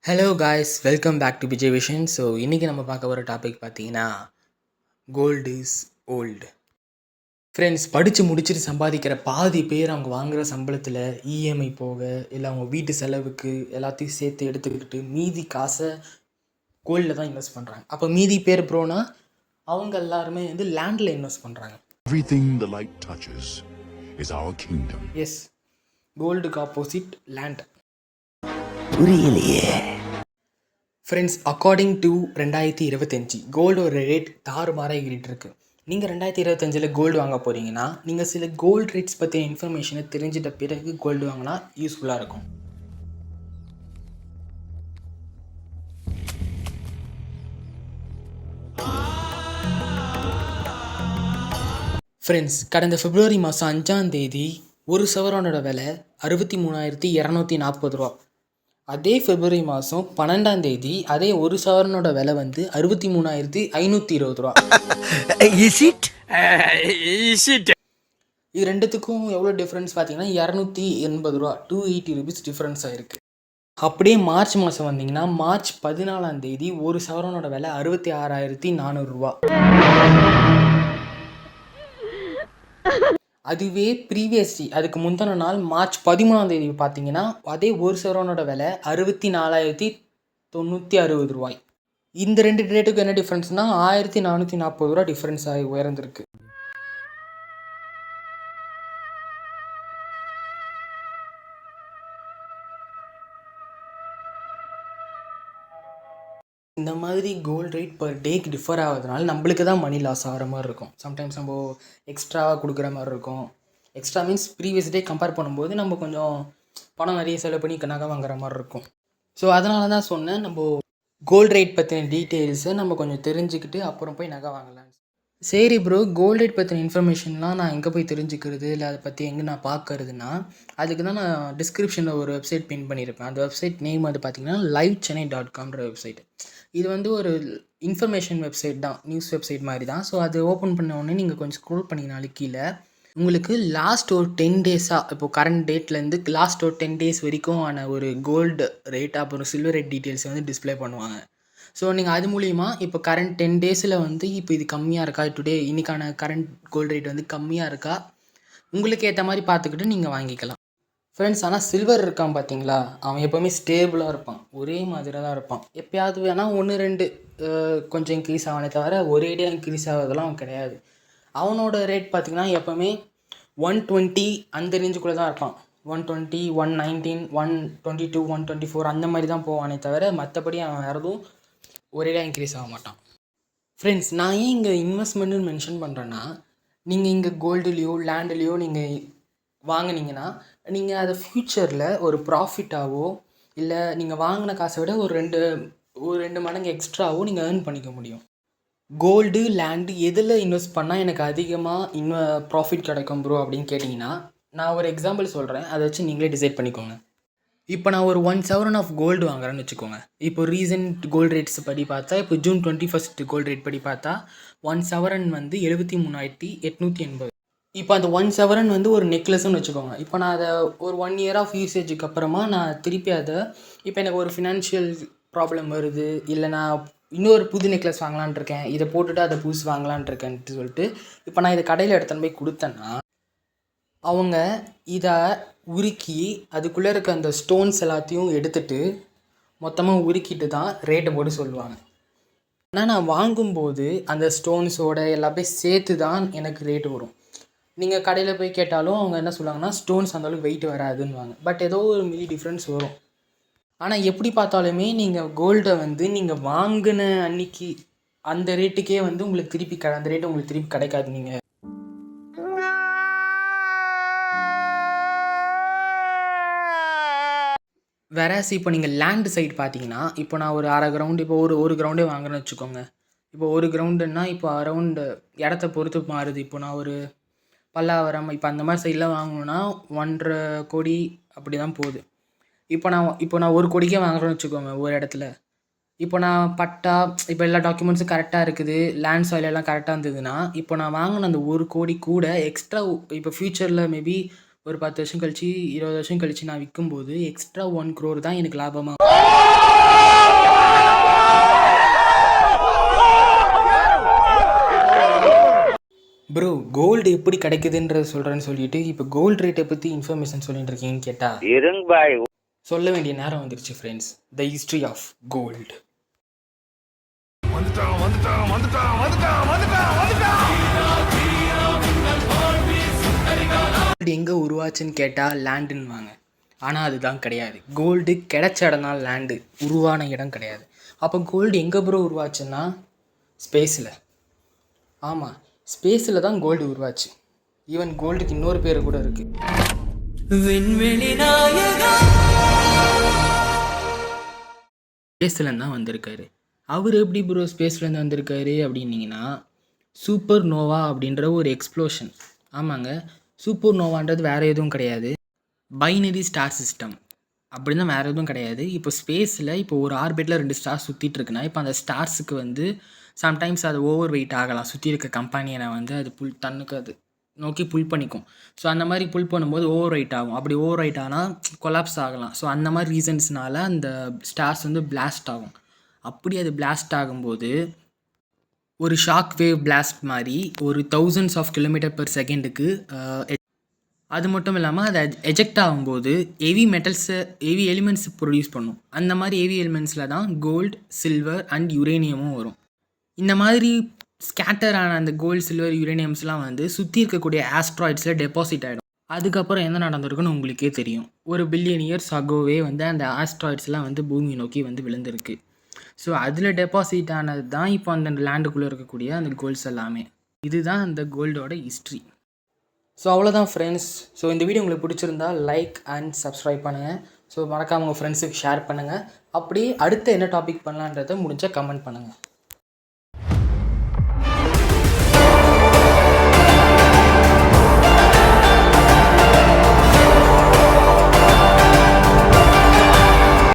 Hello guys, welcome back to Vijay vision. So இன்றைக்கி நம்ம பார்க்க போகிற டாபிக் பார்த்தீங்கன்னா கோல்டு இஸ் ஓல்டு. ஃப்ரெண்ட்ஸ், படித்து முடிச்சுட்டு சம்பாதிக்கிற பாதி பேர் அவங்க வாங்குகிற சம்பளத்தில் இஎம்ஐ போக இல்லை அவங்க வீட்டு செலவுக்கு எல்லாத்தையும் சேர்த்து எடுத்துக்கிட்டு மீதி காசை கோல்டில் தான் இன்வெஸ்ட் பண்ணுறாங்க. அப்போ மீதி பேர் ப்ரோனா அவங்க எல்லாருமே வந்து லேண்டில் இன்வெஸ்ட் பண்ணுறாங்க. Everything the light touches is our kingdom. Yes, கோல்டுக்கு ஆப்போசிட் லேண்ட். புரியலையே. ஃப்ரெண்ட்ஸ், அக்கார்டிங் டு 2025 கோல்டோட ரேட் தாறுமாறாக ஏறிட்டு இருக்கு. நீங்கள் 2025 கோல்டு வாங்க போகிறீங்கன்னா நீங்கள் சில கோல்டு ரேட்ஸ் பற்றின இன்ஃபர்மேஷனை தெரிஞ்சிட்ட பிறகு கோல்டு வாங்கினா யூஸ்ஃபுல்லாக இருக்கும். ஃப்ரெண்ட்ஸ், கடந்த பிப்ரவரி மாதம் 5ஆம் தேதி ஒரு சவரனோட விலை 63,240 ரூபா. அதே பிப்ரவரி மாதம் 12ஆம் தேதி அதே ஒரு சவரனோட விலை வந்து 63,520 ரூபா. இது ரெண்டுத்துக்கும் எவ்வளோ டிஃப்ரென்ஸ் பார்த்தீங்கன்னா 280 ரூபா, 280 ருபீஸ் டிஃப்ரென்ஸ் ஆகிருக்கு. அப்படியே மார்ச் மாதம் வந்தீங்கன்னா மார்ச் 14ஆம் தேதி ஒரு சவரனோட விலை 66,400 ரூபா. அதுவே ப்ரீவியஸ்லி அதுக்கு முந்தின நாள் மார்ச் 13ஆம் தேதி பார்த்தீங்கன்னா அதே ஒரு சவரனோட விலை 64,960 ரூபாய். இந்த ரெண்டு ரேட்டுக்கு என்ன டிஃப்ரென்ஸ்னால் 1,440 ரூபா டிஃப்ரென்ஸ் ஆகி உயர்ந்திருக்கு. இந்த மாதிரி கோல்டு ரேட் பர் டேக்கு டிஃபர் ஆகிறதுனால நம்மளுக்கு தான் மணி லாஸ் ஆகிற மாதிரி இருக்கும். சம்டைம்ஸ் நம்ம எக்ஸ்ட்ராவாக கொடுக்குற மாதிரி இருக்கும். Extra means previous day compare பண்ணும்போது நம்ம கொஞ்சம் பணம் நிறைய செலவு பண்ணி நகை வாங்குற மாதிரி இருக்கும். ஸோ அதனால தான் சொன்னேன், நம்ம கோல்டு ரேட் பற்றின டீட்டெயில்ஸை நம்ம கொஞ்சம் தெரிஞ்சுக்கிட்டு அப்புறம் போய் நகை வாங்கலாம். சரி ப்ரோ, கோல்டு ரேட் பற்றின இன்ஃபர்மேஷன்லாம் நான் எங்கே போய் தெரிஞ்சுக்கிறது இல்லை அதை பற்றி எங்கே நான் பார்க்கறதுனா அதுக்கு தான் நான் டிஸ்கிரிப்ஷனில் ஒரு வெப்சைட் பின் பண்ணியிருப்பேன். அந்த வெப்சைட் நேம் வந்து பார்த்திங்கன்னா livechennai.comன்ற வெப்சைட். இது வந்து ஒரு இன்ஃபர்மேஷன் வெப்சைட் தான், நியூஸ் வெப்சைட் மாதிரி தான். ஸோ அது ஓப்பன் பண்ண உடனே நீங்கள் கொஞ்சம் ஸ்க்ரோல் பண்ணிங்கனாலே கீழே உங்களுக்கு லாஸ்ட் ஒரு 10 டேஸாக இப்போது கரண்ட் டேட்லேருந்து லாஸ்ட் ஒரு 10 டேஸ் வரைக்கும் ஆன ஒரு கோல்டு ரேட் அப்புறம் சில்வர் ரேட் டீட்டெயில்ஸை வந்து டிஸ்பிளே பண்ணுவாங்க. ஸோ நீங்கள் அது மூலிமா இப்போ கரண்ட் 10 டேஸில் வந்து இப்போ இது கம்மியாக இருக்கா, டுடே இன்றைக்கான கரண்ட் கோல்டு ரேட் வந்து கம்மியாக இருக்கா, உங்களுக்கு ஏற்ற மாதிரி பார்த்துக்கிட்டு நீங்கள் வாங்கிக்கலாம். ஃப்ரெண்ட்ஸ், ஆனால் சில்வர் இருக்கான் பார்த்தீங்களா, அவன் எப்போவுமே ஸ்டேபிளாக இருப்பான், ஒரே மாதிரி தான் இருப்பான். எப்போயாவது வேணால் 1-2 கொஞ்சம் இன்க்ரீஸ் ஆகானே தவிர ஒரேடியாக இன்க்ரீஸ் ஆகிறதெல்லாம் அவன் கிடையாது. அவனோட ரேட் பார்த்திங்கன்னா எப்போவுமே 120 அந்த ரேஞ்சுக்குள்ளே தான் இருப்பான். 120, 119, 122, 124 அந்த மாதிரி தான் போவானே தவிர மற்றபடி அவன் வேறதும் ஒரேடியாக இன்க்ரீஸ் ஆக மாட்டான். ஃப்ரெண்ட்ஸ், நான் ஏன் இங்கே இன்வெஸ்ட்மெண்ட்டுன்னு மென்ஷன் பண்ணுறேன்னா, நீங்கள் இங்கே கோல்டுலேயோ லேண்டுலேயோ நீங்கள் வாங்கினீங்கன்னா நீங்கள் அதை ஃப்யூச்சரில் ஒரு ப்ராஃபிட்டாகவோ இல்லை நீங்கள் வாங்கின காசை விட ஒரு ரெண்டு மடங்கு எக்ஸ்ட்ராவோ நீங்கள் ஏர்ன் பண்ணிக்க முடியும். கோல்டு லேண்டு எதில் இன்வெஸ்ட் பண்ணால் எனக்கு அதிகமாக ப்ராஃபிட் கிடைக்கும் ப்ரோ அப்படின்னு கேட்டிங்கன்னா நான் ஒரு எக்ஸாம்பிள் சொல்கிறேன், அதை வச்சு நீங்களே டிசைட் பண்ணிக்கோங்க. இப்போ நான் ஒரு 1 சவரன் ஆஃப் கோல்டு வாங்குறேன்னு வச்சுக்கோங்க. இப்போ ரீசெண்ட் கோல்டு ரேட்ஸ் படி பார்த்தா இப்போ ஜூன் 21 கோல்டு ரேட் படி பார்த்தா 1 சவரன் வந்து 73,880. இப்போ அந்த 1 சவரன் வந்து ஒரு நெக்லஸ்ன்னு வச்சுக்கோங்க. இப்போ நான் அதை ஒரு 1 இயர் ஆஃப் யூசேஜுக்கு அப்புறமா நான் திருப்பி அதை இப்போ எனக்கு ஒரு ஃபினான்ஷியல் ப்ராப்ளம் வருது, இல்லை நான் இன்னொரு புது நெக்லஸ் வாங்கலான் இருக்கேன், இதை போட்டுட்டு அதை புதுசு வாங்கலான் இருக்கேன்ட்டு சொல்லிட்டு இப்போ நான் இதை கடையில் எடுத்துன்னு போய் கொடுத்தேன்னா அவங்க இதை உருக்கி அதுக்குள்ளே இருக்க அந்த ஸ்டோன்ஸ் எல்லாத்தையும் எடுத்துகிட்டு மொத்தமாக உருக்கிட்டு தான் ரேட்டை போட்டு சொல்லுவாங்க. ஆனால் நான் வாங்கும்போது அந்த ஸ்டோன்ஸோட எல்லாமே சேர்த்து தான் எனக்கு ரேட்டு வரும். நீங்கள் கடையில் போய் கேட்டாலும் அவங்க என்ன சொல்லுவாங்கன்னா ஸ்டோன்ஸ் அந்தளவுக்கு வெயிட் வராதுன்னுவாங்க. பட் ஏதோ ஒரு மில்லி டிஃப்ரென்ஸ் வரும். ஆனால் எப்படி பார்த்தாலுமே நீங்கள் கோல்டை வந்து நீங்கள் வாங்கின அன்னைக்கு அந்த ரேட்டுக்கே வந்து உங்களுக்கு திருப்பி அந்த ரேட்டு உங்களுக்கு திருப்பி கிடைக்காது. நீங்கள் வேறஸ் இப்போ நீங்கள் லேண்டு சைடு பார்த்தீங்கன்னா இப்போ நான் ஒரு அரை கிரவுண்டு இப்போ ஒரு கிரவுண்டே வாங்குறேன்னு வச்சுக்கோங்க. இப்போ ஒரு கிரவுண்டுன்னா இப்போ அரௌண்டு இடத்த பொறுத்து மாறுது. இப்போ நான் ஒரு பல்லாவரம் இப்போ அந்த மாதிரி சைடெலாம் வாங்கணுன்னா 1.5 கோடி அப்படி தான் போகுது. இப்போ நான் 1 கோடிக்கே வாங்குறேன்னு வச்சுக்கோங்க ஒரு இடத்துல. இப்போ நான் பட்டா இப்போ எல்லா டாக்குமெண்ட்ஸும் கரெக்டாக இருக்குது, லேண்ட் சாயில் எல்லாம் கரெக்டாக இருந்ததுன்னா இப்போ நான் வாங்கின அந்த 1 கோடி கூட எக்ஸ்ட்ரா இப்போ ஃப்யூச்சரில் மேபி ஒரு 10 வருஷம் கழிச்சு 20 வருஷம் கழிச்சு நான் விற்கும்போது எக்ஸ்ட்ரா 1 crore தான் எனக்கு லாபமாக. ப்ரோ கோல்டு எப்படி கிடைக்குதுன்றத சொல்கிறேன்னு சொல்லிட்டு இப்போ கோல்டு ரேட்டை பற்றி இன்ஃபர்மேஷன் சொல்லிட்டு இருக்கீங்கன்னு கேட்டால் இருங்க பாய். சொல்ல வேண்டிய நேரம் வந்துருச்சு friends. The history of gold. Gold எங்கே உருவாச்சுன்னு கேட்டால் லேண்டுன்னுவாங்க. ஆனால் அதுதான் கிடையாது. கோல்டு கிடைச்ச இடம் தான் லேண்டு, உருவான இடம் கிடையாது. அப்போ கோல்டு எங்கே ப்ரோ உருவாச்சுன்னா ஸ்பேஸில். ஆமாம், ஸ்பேஸில் தான் கோல்டு உருவாச்சு. ஈவன் கோல்டுக்கு இன்னொரு பேர் கூட இருக்குது, ஸ்பேஸ்லேருந்து தான் வந்திருக்காரு. அவர் எப்படி ப்ரோ ஸ்பேஸ்லேருந்து வந்திருக்காரு அப்படின்னீங்கன்னா, சூப்பர் நோவா அப்படின்ற ஒரு எக்ஸ்ப்ளோஷன். ஆமாங்க, சூப்பர் நோவான்றது வேறு எதுவும் கிடையாது, பைனரி ஸ்டார் சிஸ்டம் அப்படின்னா வேறு எதுவும் கிடையாது. இப்போ ஸ்பேஸில் இப்போ ஒரு ஆர்பிட்டில் 2 ஸ்டார்ஸ் சுற்றிட்டு இருக்குன்னா, இப்போ அந்த ஸ்டார்ஸுக்கு வந்து சம்டைம்ஸ் அது ஓவர் வெயிட் ஆகலாம். சுற்றி இருக்க கம்பெனியை வந்து அது தன்னுக்கு அது நோக்கி புல் பண்ணிக்கும். ஸோ அந்த மாதிரி புல் பண்ணும்போது ஓவர் வெயிட் ஆகும். அப்படி ஓவர் வெயிட் ஆனால் கொலாப்ஸ் ஆகலாம். ஸோ அந்த மாதிரி ரீசன்ஸ்னால அந்த ஸ்டார்ஸ் வந்து பிளாஸ்ட் ஆகும். அப்படி அது பிளாஸ்ட் ஆகும்போது ஒரு ஷாக் வேவ் பிளாஸ்ட் மாதிரி ஒரு thousands of km/s அது மட்டும் இல்லாமல் அதை எஜெக்ட் ஆகும்போது ஹெவி எலிமெண்ட்ஸ் ப்ரொடியூஸ் பண்ணும். அந்த மாதிரி ஹெவி எலிமெண்ட்ஸில் தான் கோல்டு, சில்வர் அண்ட் யுரேனியமும் வரும். இந்த மாதிரி ஸ்கேட்டர் ஆன அந்த கோல்டு, சில்வர், யுரேனியம்ஸ்லாம் வந்து சுற்றி இருக்கக்கூடிய ஆஸ்ட்ராய்ட்ஸில் டெபாசிட் ஆகிடும். அதுக்கப்புறம் என்ன நடந்திருக்குன்னு உங்களுக்கே தெரியும். ஒரு பில்லியன் இயர்ஸ் அகோவே வந்து அந்த ஆஸ்ட்ராய்ட்ஸ்லாம் வந்து பூமி நோக்கி வந்து விழுந்திருக்கு. ஸோ அதில் டெபாசிட் ஆனது தான் இப்போ அந்த லேண்டுக்குள்ளே இருக்கக்கூடிய அந்த கோல்ட்ஸ் எல்லாமே. இதுதான் அந்த கோல்டோட ஹிஸ்ட்ரி. ஸோ அவ்வளோதான் ஃப்ரெண்ட்ஸ். ஸோ இந்த வீடியோ உங்களுக்கு பிடிச்சிருந்தா லைக் அண்ட் சப்ஸ்கிரைப் பண்ணுங்கள். ஸோ மறக்காமல் உங்கள் ஃப்ரெண்ட்ஸுக்கு ஷேர் பண்ணுங்கள். அப்படியே அடுத்து என்ன டாபிக் பண்ணலான்றதை முடிஞ்சால் கமெண்ட் பண்ணுங்கள்.